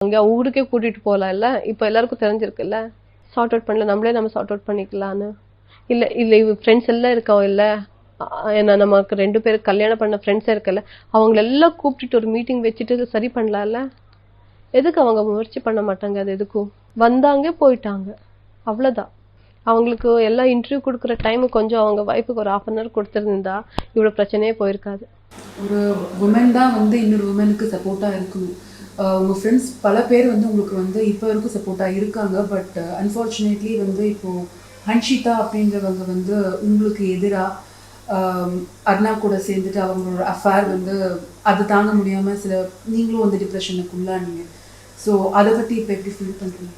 அங்கே ஊருக்கே கூட்டிட்டு போகலாம் இல்லை? இப்போ எல்லாருக்கும் தெரிஞ்சிருக்குல்ல, சார்ட் அவுட் பண்ணல, நம்ம சார்ட் அவுட் பண்ணிக்கலான்னு. இல்லை இல்லை இவ ஃப்ரெண்ட்ஸ் எல்லாம் இருக்கோம் இல்லை, ஏன்னா நமக்கு 2 பேருக்கு கல்யாணம் பண்ண ஃப்ரெண்ட்ஸே இருக்குல்ல, அவங்களெல்லாம் கூப்பிட்டுட்டு ஒரு மீட்டிங் வச்சுட்டு இதை சரி பண்ணலாம்ல. எதுக்கு அவங்க முயற்சி பண்ண மாட்டாங்க? அது எதுக்கும் வந்தாங்க போயிட்டாங்க, அவ்வளோதான். அவங்களுக்கு எல்லாம் இன்டர்வியூ கொடுக்குற டைமு கொஞ்சம் அவங்க வைஃபுக்கு ஒரு 1/2 hour கொடுத்துருந்தா இவ்வளோ பிரச்சனையே போயிருக்காது. ஒரு உமன் தான் வந்து இன்னொரு உமனுக்கு சப்போர்ட்டாக இருக்கணும். உங்கள் ஃப்ரெண்ட்ஸ் பல பேர் வந்து உங்களுக்கு வந்து இப்போ வரைக்கும் சப்போர்ட்டாக இருக்காங்க. பட் அன்ஃபார்ச்சுனேட்லி வந்து இப்போது ஹன்ஷிதா அப்படின்றவங்க வந்து உங்களுக்கு எதிராக அர்ணா கூட சேர்ந்துட்டு அவங்களோட அஃபேர் வந்து அது தாங்க முடியாமல் நீங்களும் வந்து டிப்ரெஷனுக்கு உள்ளானீங்க. ஸோ அதை பற்றி இப்போ எப்படி ஃபீல் பண்ணுறீங்க?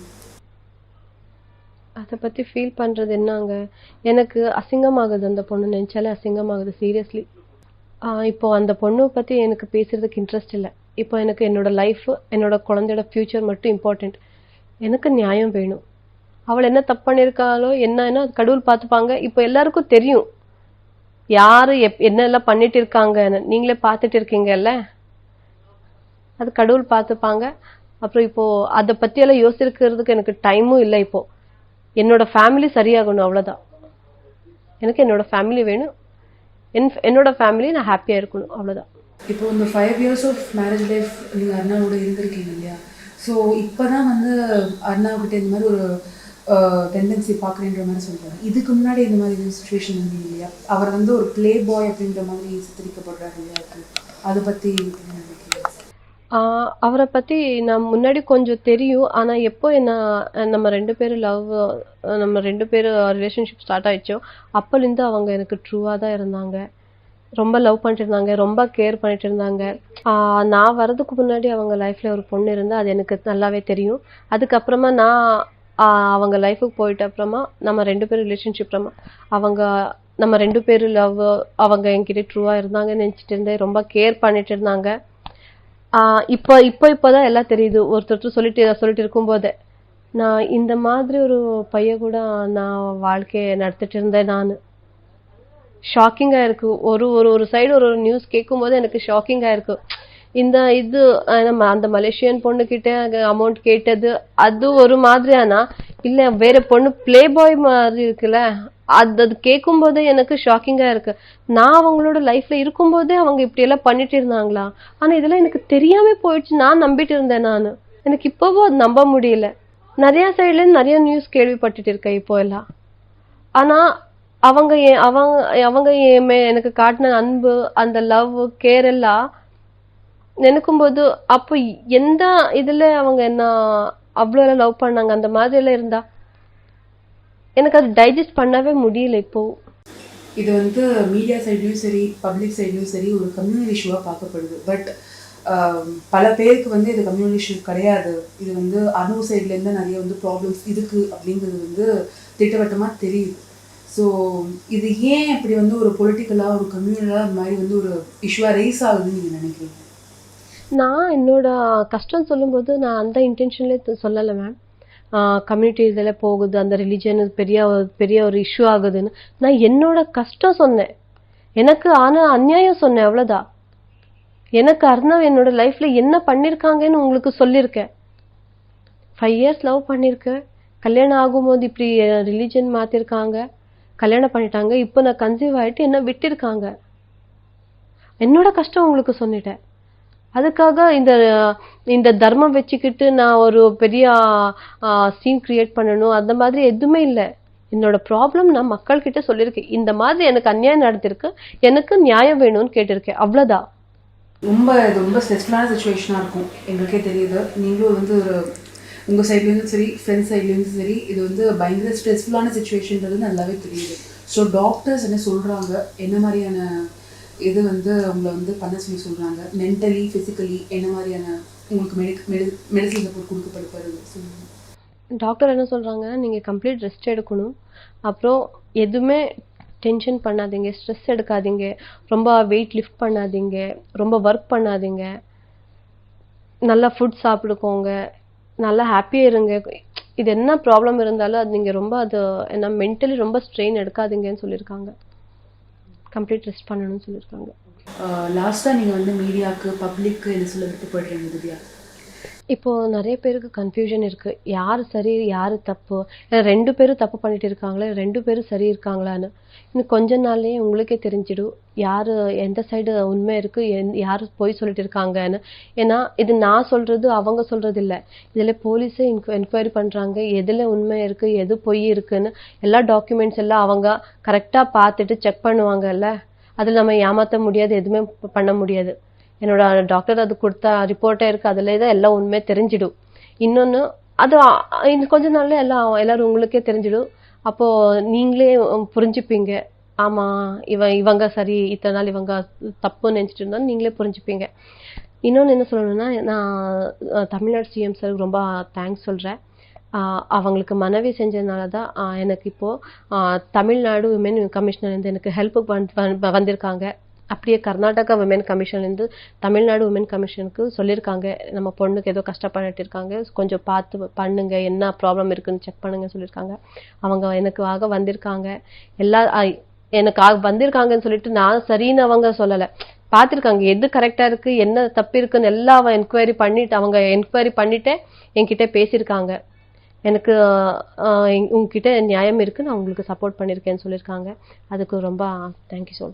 அதை பற்றி ஃபீல் பண்ணுறது என்னங்க, எனக்கு அசிங்கமாகுது. அந்த பொண்ணு நினச்சாலே அசிங்கமாகுது, சீரியஸ்லி. இப்போ அந்த பொண்ணை பற்றி எனக்கு பேசுகிறதுக்கு இன்ட்ரெஸ்ட் இல்லை. இப்போ எனக்கு என்னோடய லைஃபு, என்னோட குழந்தையோட ஃப்யூச்சர் மட்டும் இம்பார்ட்டண்ட். எனக்கு நியாயம் வேணும். அவள் என்ன தப்பு பண்ணியிருக்காளோ என்னன்னா அது கடவுள் பார்த்துப்பாங்க. இப்போ எல்லாருக்கும் தெரியும் யார் என்னெல்லாம் பண்ணிட்டு இருக்காங்கன்னு. நீங்களே பார்த்துட்டு இருக்கீங்கல்ல, அது கடவுள் பார்த்துப்பாங்க. அப்புறம் இப்போது அதை பற்றியெல்லாம் யோசிக்கிறதுக்கு எனக்கு டைமும் இல்லை. இப்போது என்னோட ஃபேமிலி சரியாகணும், அவ்வளோதான். எனக்கு என்னோட ஃபேமிலி வேணும், என்னோட ஃபேமிலி நான் ஹாப்பியாக இருக்கணும், அவ்வளோதான். இப்போ இந்த 5 years ஆஃப் மேரேஜ் லைஃப் நீங்கள் அண்ணாவோட இருந்திருக்கீங்க இல்லையா? ஸோ இப்போ தான் வந்து அண்ணாக்கிட்ட இந்த மாதிரி ஒரு டெண்டன்சி பார்க்குறேன்ற மாதிரி சொல்கிறாரு. இதுக்கு முன்னாடி இந்த மாதிரி சுச்சுவேஷன் வந்து இல்லையா? அவர் வந்து ஒரு ப்ளே பாய் அப்படின்ற மாதிரி சித்தரிக்கப்படுறாரு இல்லையா? அதை பற்றி அவரை பற்றி நான் முன்னாடி கொஞ்சம் தெரியும். ஆனால் எப்போ நம்ம 2 பேரும் நம்ம 2 பேரும் ரிலேஷன்ஷிப் ஸ்டார்ட் ஆயிடுச்சோ அப்போலேருந்து அவங்க எனக்கு ட்ரூவாக தான் இருந்தாங்க. ரொம்ப லவ் பண்ணிட்டு இருந்தாங்க, ரொம்ப கேர் பண்ணிட்டு இருந்தாங்க. நான் வர்றதுக்கு முன்னாடி அவங்க லைஃப்பில் ஒரு பொண்ணு இருந்தால் அது எனக்கு நல்லாவே தெரியும். அதுக்கப்புறமா நான் அவங்க லைஃபுக்கு போயிட்ட அப்புறமா நம்ம 2 பேரும் ரிலேஷன்ஷிப் நம்ம 2 பேரும் லவ், அவங்க என்கிட்ட ட்ரூவாக இருந்தாங்கன்னு நினச்சிட்டு இருந்தேன். ரொம்ப கேர் பண்ணிட்டு இருந்தாங்க. இப்போதான் எல்லாம் தெரியுது. ஒருத்தர் சொல்லிட்டு இருக்கும்போதே நான் இந்த மாதிரி ஒரு பையன் கூட நான் வாழ்க்கையை நடத்திட்டு இருந்தேன். நான் ஷாக்கிங்காக இருக்கு. ஒரு சைடு ஒரு நியூஸ் கேட்கும் போது எனக்கு ஷாக்கிங்காக இருக்கு. நம்ம அந்த மலேசியன் பொண்ணுக்கிட்ட அமௌண்ட் கேட்டது அது ஒரு மாதிரியானா, இல்லை வேற பொண்ணு பிளே பாய் மாதிரி இருக்குல்ல, அது கேட்கும் போதே எனக்கு ஷாக்கிங்கா இருக்கு. நான் அவங்களோட லைஃப்ல இருக்கும்போதே அவங்க இப்படி எல்லாம் பண்ணிட்டு இருந்தாங்களா? ஆனா இதெல்லாம் எனக்கு தெரியாம போயிடுச்சு. நான் நம்பிட்டு இருந்தேன். எனக்கு இப்பவும் அது நம்ப முடியல. நிறைய சைட்ல இருந்து நிறைய நியூஸ் கேள்விப்பட்டுட்டு இருக்கேன் இப்போ எல்லாம். ஆனா அவங்க எனக்கு காட்டின அன்பு, அந்த லவ் கேர் எல்லாம் நினைக்கும் போது அப்போ எந்த இதுல அவங்க என்ன அவ்வளோ எல்லாம் லவ் பண்ணாங்க அந்த மாதிரி எல்லாம் இருந்தா எனக்கு அது டைஜஸ்ட் பண்ணவே முடியல. இப்போ இது வந்து மீடியா சைட்லையும் சரி பப்ளிக் சைட்லையும் சரி ஒரு கம்யூனல் இஷ்யூவாக பார்க்கப்படுது. பட் பல பேருக்கு வந்து இது கம்யூனல் இஷ்யூ கிடையாது. இது வந்து அணு சைட்லேருந்து நிறைய வந்து ப்ராப்ளம்ஸ் இருக்குது அப்படிங்கிறது வந்து திட்டவட்டமாக தெரியுது. ஸோ இது ஏன் இப்படி வந்து ஒரு பொலிட்டிக்கலாக ஒரு கம்யூனலாக இந்த மாதிரி வந்து ஒரு இஷ்யூவாக ரைஸ் ஆகுதுன்னு நீங்கள் நினைக்கிறீங்க? நான் என்னோட கஷ்டம் சொல்லும்போது நான் அந்த இன்டென்ஷன்லேயே சொல்லலை மேம். கம்யூனிட்டி இதில் போகுது, அந்த ரிலிஜன் பெரிய ஒரு இஷ்யூ ஆகுதுன்னு நான் என்னோட கஷ்டம் சொன்னேன். எனக்கு ஆனால் அநியாயம் சொன்னேன், அவ்வளோதான். எனக்கு அர்ணவ் என்னோட லைஃப்பில் என்ன பண்ணியிருக்காங்கன்னு உங்களுக்கு சொல்லியிருக்கேன். 5 years லவ் பண்ணியிருக்கேன். கல்யாணம் ஆகும்போது இப்படி ரிலிஜன் மாற்றிருக்காங்க, கல்யாணம் பண்ணிட்டாங்க. இப்போ நான் கன்சீவ் ஆகிட்டு என்ன விட்டிருக்காங்க. என்னோட கஷ்டம் உங்களுக்கு சொன்னிட்டேன். அதுக்காக இந்த தர்மம் வச்சுக்கிட்டு நான் ஒரு பெரிய சீன் கிரியேட் பண்ணணும் அந்த மாதிரி எதுவுமே இல்லை. என்னோட ப்ராப்ளம் நான் மக்கள்கிட்ட சொல்லியிருக்கேன். இந்த மாதிரி எனக்கு அநியாயம் நடத்திருக்கு, எனக்கு நியாயம் வேணும்னு கேட்டிருக்கேன், அவ்வளோதான். ரொம்ப ஸ்ட்ரெஸ்ஃபுல்லான சுச்சுவேஷனாக இருக்கும், எங்களுக்கே தெரியுது. நீங்களும் வந்து உங்கள் சைட்லேருந்து சரி ஃப்ரெண்ட்ஸ் சைட்லேருந்து சரி இது வந்து பயங்கர ஸ்ட்ரெஸ்ஃபுல்லான சுச்சுவேஷன்றது நல்லாவே தெரியுது. ஸோ டாக்டர்ஸ் என்ன சொல்கிறாங்க, என்ன மாதிரியான இது வந்து உங்களை வந்து பண்ண சொல்கிறாங்க, மென்டலி ஃபிசிக்கலி என்ன மாதிரியான உங்களுக்கு மெடிசன் சப்போர்ட் கொடுக்கப்படுறது சொல்லுங்கள். டாக்டர் என்ன சொல்கிறாங்க, நீங்கள் கம்ப்ளீட் ரெஸ்ட் எடுக்கணும். அப்புறம் எதுவுமே டென்ஷன் பண்ணாதீங்க, ஸ்ட்ரெஸ் எடுக்காதீங்க, ரொம்ப வெயிட் லிஃப்ட் பண்ணாதீங்க, ரொம்ப ஒர்க் பண்ணாதீங்க, நல்லா ஃபுட் சாப்பிடுக்கோங்க, நல்லா ஹாப்பியாக இருங்க. இது என்ன ப்ராப்ளம் இருந்தாலும் அது நீங்கள் ரொம்ப என்ன மென்டலி ரொம்ப ஸ்ட்ரெயின் எடுக்காதீங்கன்னு சொல்லியிருக்காங்க. கம்ப்ளீட் ரெஸ்ட் பண்ணணும்னு சொல்லியிருக்காங்க. லாஸ்ட்டாக நீங்கள் வந்து மீடியாவுக்கு பப்ளிக்கு என்ன சொல்ல விட்டு போய்ட்றீங்க திவ்யா? இப்போ நிறைய பேருக்கு கன்ஃபியூஷன் இருக்கு, யாரு சரி யாரு தப்பு, ஏன்னா 2 பேரும் தப்பு பண்ணிட்டு இருக்காங்களே, 2 பேரும் சரி இருக்காங்களான்னு. இன்னும் கொஞ்ச நாள்லயே உங்களுக்கே தெரிஞ்சிடும் யாரு எந்த சைடு உண்மை இருக்கு, யாரு பொய் சொல்லிட்டு இருக்காங்கன்னு. ஏன்னா இது நான் சொல்றது அவங்க சொல்றது இல்ல, இதுல போலீஸே என்கொயரி பண்றாங்க, எதுல உண்மை இருக்கு எது பொய் இருக்குன்னு. எல்லா டாக்குமெண்ட்ஸ் எல்லாம் அவங்க கரெக்டா பார்த்துட்டு செக் பண்ணுவாங்கல்ல. அதுல நம்ம ஏமாத்த முடியாது, எதுவுமே பண்ண முடியாது. என்னோட டாக்டர் அது கொடுத்த ரிப்போர்ட்டே இருக்கு, அதுல தான் எல்லாம் உண்மை தெரிஞ்சிடும். இன்னொன்னு அது இன்னும் கொஞ்ச நாள்ல எல்லாரும் உங்களுக்கே தெரிஞ்சிடும். அப்போ நீங்களே புரிஞ்சுப்பீங்க, ஆமா இவங்க சரி, இத்தனை நாள் இவங்க தப்புன்னு நினைச்சிட்டு இருந்தா நீங்களே புரிஞ்சுப்பீங்க. இன்னொன்னு என்ன சொல்லணும்னா, நான் தமிழ்நாடு சிஎம் சார் ரொம்ப தேங்க்ஸ் சொல்றேன். அவங்களுக்கு மனைவி செஞ்சதுனால தான் எனக்கு இப்போ தமிழ்நாடு விமென் கமிஷனர் இருந்து எனக்கு ஹெல்ப் வந்திருக்காங்க. அப்படியே கர்நாடகா விமென் கமிஷன்லேருந்து தமிழ்நாடு விமென் கமிஷனுக்கு சொல்லியிருக்காங்க, நம்ம பொண்ணுக்கு ஏதோ கஷ்டப்பட்டு இருக்காங்க, கொஞ்சம் பார்த்து பண்ணுங்க, என்ன ப்ராப்ளம் இருக்குன்னு செக் பண்ணுங்க சொல்லியிருக்காங்க. அவங்க எனக்காக வந்திருக்காங்க. எல்லா எனக்கு வந்திருக்காங்கன்னு சொல்லிட்டு நான் சரின்னு அவங்க சொல்லலை, பார்த்துருக்காங்க எது கரெக்டா இருக்கு என்ன தப்பு இருக்குன்னு எல்லாம் அவங்க என்கொயரி பண்ணிட்டு என்கிட்ட பேசியிருக்காங்க. எனக்கு உங்ககிட்ட நியாயம் இருக்கு, நான் உங்களுக்கு சப்போர்ட் பண்ணியிருக்கேன்னு சொல்லியிருக்காங்க. அதுக்கு ரொம்ப தேங்க்யூ சொல்றேன்.